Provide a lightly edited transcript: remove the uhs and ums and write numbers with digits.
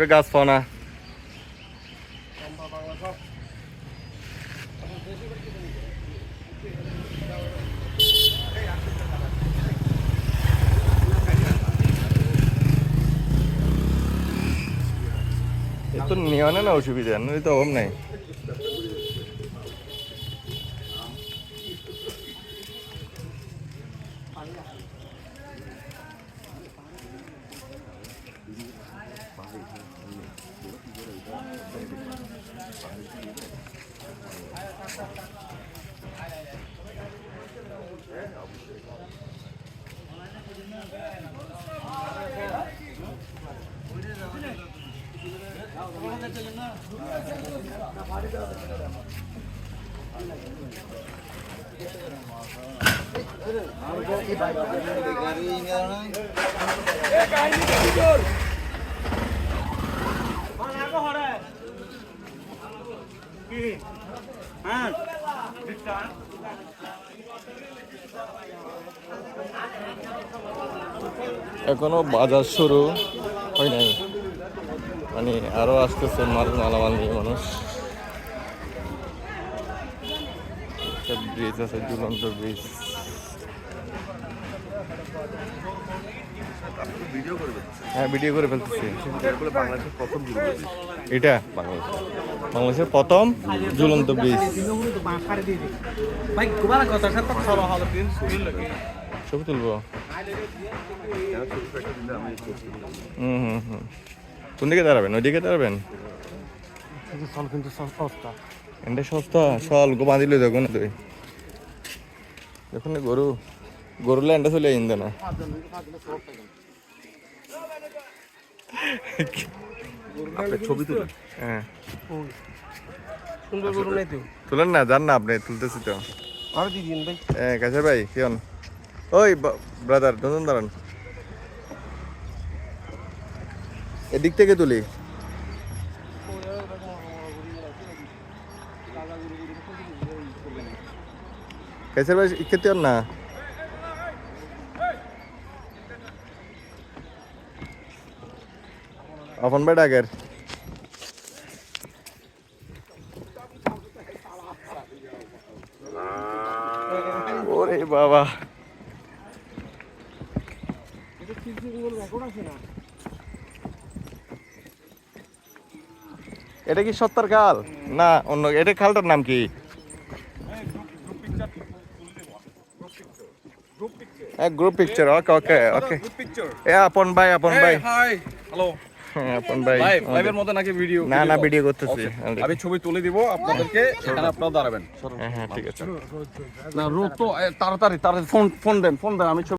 গাছ পাও না তো নেওয়া না অসুবিধা নয় তো অভাব নাই এখনো বাজার শুরু হয় নাই মানে আরো আসতেছে মালামাল নিয়ে মানুষ ব্রিজ আছে ঝুলন্ত ব্রিজ হ্যাঁ ভিডিও করে ফেলতেছি এটা বাংলাদেশের প্রথম ঝুলন্ত ব্রিজ ছবি তুলবো কোন দিকে দাঁড়াবেন ওইদিকে দাঁড়াবেন এটা সস্তা সল গো বাঁধিল দেখো না তুই দেখুন গরু গরু ল্যান্ডা চলে আইন না ছবি তুলেন হ্যাঁ তুলেন না জান না আপনি তুলতেছি তো হ্যাঁ কাছে ভাই কেন ওই ব্রাদার দুজন দাঁড়ান এদিক থেকে তুলি कैसे भाई कितने ना अपन बैठा कर ओरे बाबा এটা কি সত্তর কাল না অন্য এটা খালটার নাম কি গ্রুপ পিকচার ওকে ওকে ওকে এ আপন ভাই হাই হ্যালো আপন ভাই লাইভের মধ্যে নাকি ভিডিও না না ভিডিও করতেছি আমি ছবি তুলে দিব আপনাদেরকে এখানে আপনারা দাঁড়াবেন হ্যাঁ হ্যাঁ ঠিক আছে না রোদ তো তাড়াতাড়ি ফোন দেন আমি